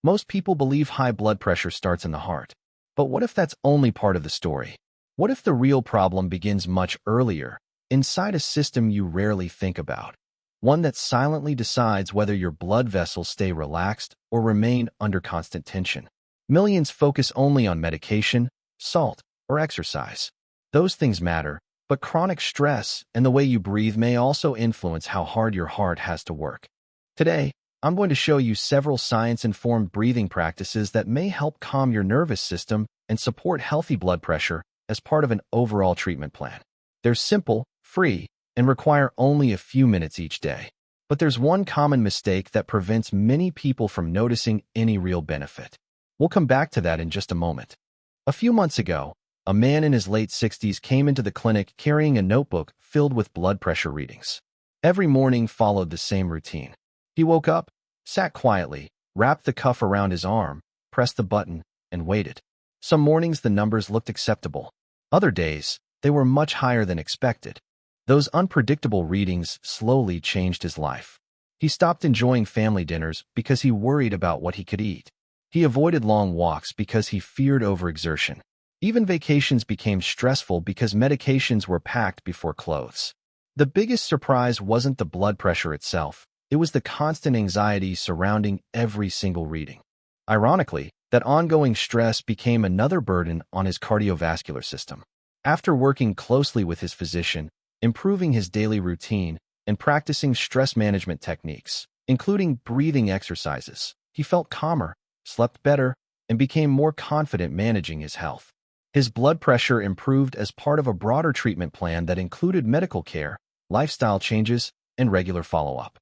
Most people believe high blood pressure starts in the heart. But what if that's only part of the story? What if the real problem begins much earlier, inside a system you rarely think about? One that silently decides whether your blood vessels stay relaxed or remain under constant tension. Millions focus only on medication, salt, or exercise. Those things matter, but chronic stress and the way you breathe may also influence how hard your heart has to work. Today, I'm going to show you several science-informed breathing practices that may help calm your nervous system and support healthy blood pressure as part of an overall treatment plan. They're simple, free, and require only a few minutes each day. But there's one common mistake that prevents many people from noticing any real benefit. We'll come back to that in just a moment. A few months ago, a man in his late 60s came into the clinic carrying a notebook filled with blood pressure readings. Every morning followed the same routine. He woke up, sat quietly, wrapped the cuff around his arm, pressed the button, and waited. Some mornings the numbers looked acceptable. Other days, they were much higher than expected. Those unpredictable readings slowly changed his life. He stopped enjoying family dinners because he worried about what he could eat. He avoided long walks because he feared overexertion. Even vacations became stressful because medications were packed before clothes. The biggest surprise wasn't the blood pressure itself. It was the constant anxiety surrounding every single reading. Ironically, that ongoing stress became another burden on his cardiovascular system. After working closely with his physician, improving his daily routine, and practicing stress management techniques, including breathing exercises, he felt calmer, slept better, and became more confident managing his health. His blood pressure improved as part of a broader treatment plan that included medical care, lifestyle changes, and regular follow-up.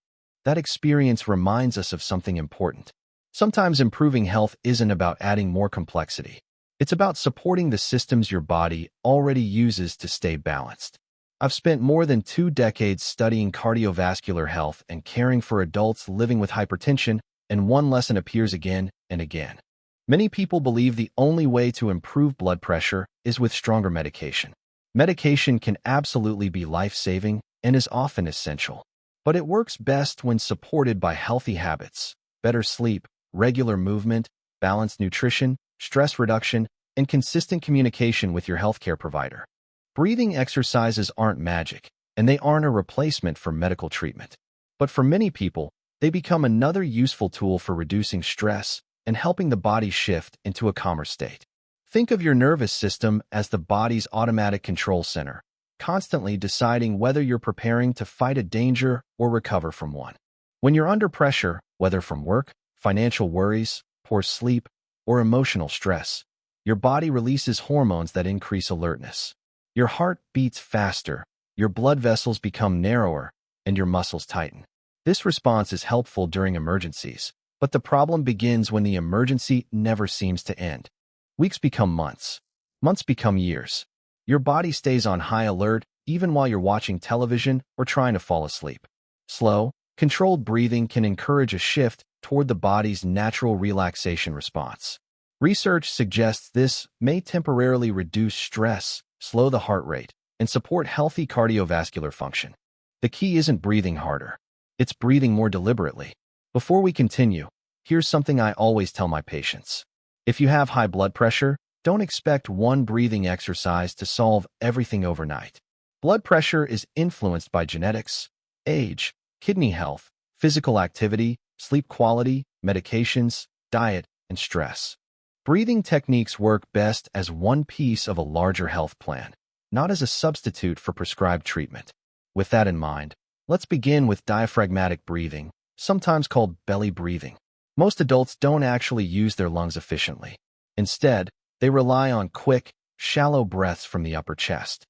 That experience reminds us of something important. Sometimes improving health isn't about adding more complexity. It's about supporting the systems your body already uses to stay balanced. I've spent more than 2 decades studying cardiovascular health and caring for adults living with hypertension, and one lesson appears again and again. Many people believe the only way to improve blood pressure is with stronger medication. Medication can absolutely be life-saving and is often essential. But it works best when supported by healthy habits, better sleep, regular movement, balanced nutrition, stress reduction, and consistent communication with your healthcare provider. Breathing exercises aren't magic, and they aren't a replacement for medical treatment. But for many people, they become another useful tool for reducing stress and helping the body shift into a calmer state. Think of your nervous system as the body's automatic control center, constantly deciding whether you're preparing to fight a danger or recover from one. When you're under pressure, whether from work, financial worries, poor sleep, or emotional stress, your body releases hormones that increase alertness. Your heart beats faster, your blood vessels become narrower, and your muscles tighten. This response is helpful during emergencies, but the problem begins when the emergency never seems to end. Weeks become months. Months become years. Your body stays on high alert even while you're watching television or trying to fall asleep. Slow, controlled breathing can encourage a shift toward the body's natural relaxation response. Research suggests this may temporarily reduce stress, slow the heart rate, and support healthy cardiovascular function. The key isn't breathing harder. It's breathing more deliberately. Before we continue, here's something I always tell my patients. If you have high blood pressure, don't expect one breathing exercise to solve everything overnight. Blood pressure is influenced by genetics, age, kidney health, physical activity, sleep quality, medications, diet, and stress. Breathing techniques work best as one piece of a larger health plan, not as a substitute for prescribed treatment. With that in mind, let's begin with diaphragmatic breathing, sometimes called belly breathing. Most adults don't actually use their lungs efficiently. Instead, they rely on quick, shallow breaths from the upper chest.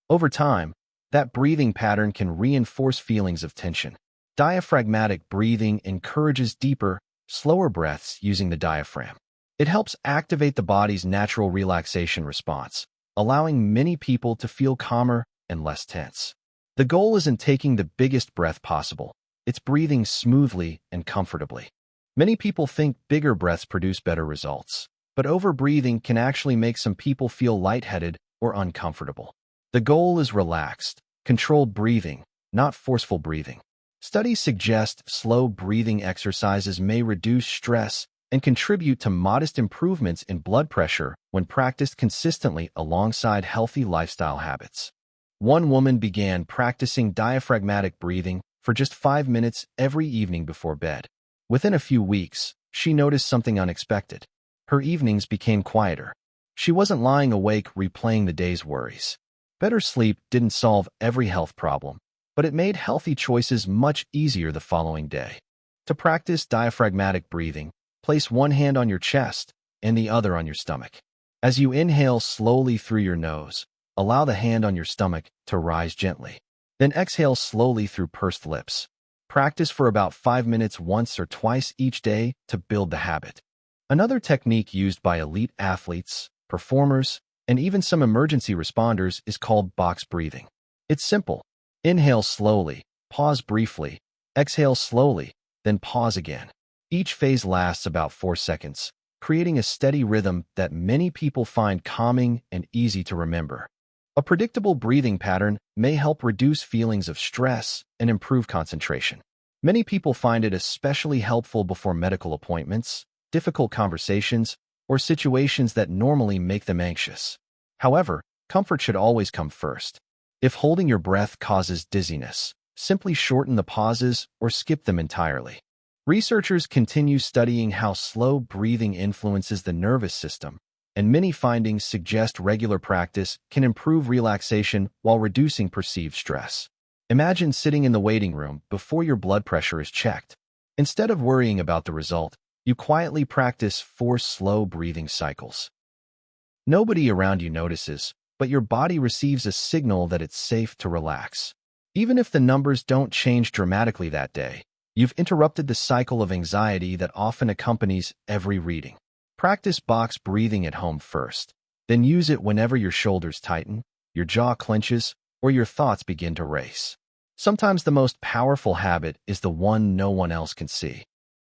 Over time, that breathing pattern can reinforce feelings of tension. Diaphragmatic breathing encourages deeper, slower breaths using the diaphragm. It helps activate the body's natural relaxation response, allowing many people to feel calmer and less tense. The goal isn't taking the biggest breath possible. It's breathing smoothly and comfortably. Many people think bigger breaths produce better results, but overbreathing can actually make some people feel lightheaded or uncomfortable. The goal is relaxed, controlled breathing, not forceful breathing. Studies suggest slow breathing exercises may reduce stress and contribute to modest improvements in blood pressure when practiced consistently alongside healthy lifestyle habits. One woman began practicing diaphragmatic breathing for just 5 minutes every evening before bed. Within a few weeks, she noticed something unexpected. Her evenings became quieter. She wasn't lying awake replaying the day's worries. Better sleep didn't solve every health problem, but it made healthy choices much easier the following day. To practice diaphragmatic breathing, place one hand on your chest and the other on your stomach. As you inhale slowly through your nose, allow the hand on your stomach to rise gently. Then exhale slowly through pursed lips. Practice for about 5 minutes once or twice each day to build the habit. Another technique used by elite athletes, performers, and even some emergency responders is called box breathing. It's simple. Inhale slowly, pause briefly, exhale slowly, then pause again. Each phase lasts about 4 seconds, creating a steady rhythm that many people find calming and easy to remember. A predictable breathing pattern may help reduce feelings of stress and improve concentration. Many people find it especially helpful before medical appointments, difficult conversations, or situations that normally make them anxious. However, comfort should always come first. If holding your breath causes dizziness, simply shorten the pauses or skip them entirely. Researchers continue studying how slow breathing influences the nervous system, and many findings suggest regular practice can improve relaxation while reducing perceived stress. Imagine sitting in the waiting room before your blood pressure is checked. Instead of worrying about the result, you quietly practice 4 slow breathing cycles. Nobody around you notices, but your body receives a signal that it's safe to relax. Even if the numbers don't change dramatically that day, you've interrupted the cycle of anxiety that often accompanies every reading. Practice box breathing at home first, then use it whenever your shoulders tighten, your jaw clenches, or your thoughts begin to race. Sometimes the most powerful habit is the one no one else can see.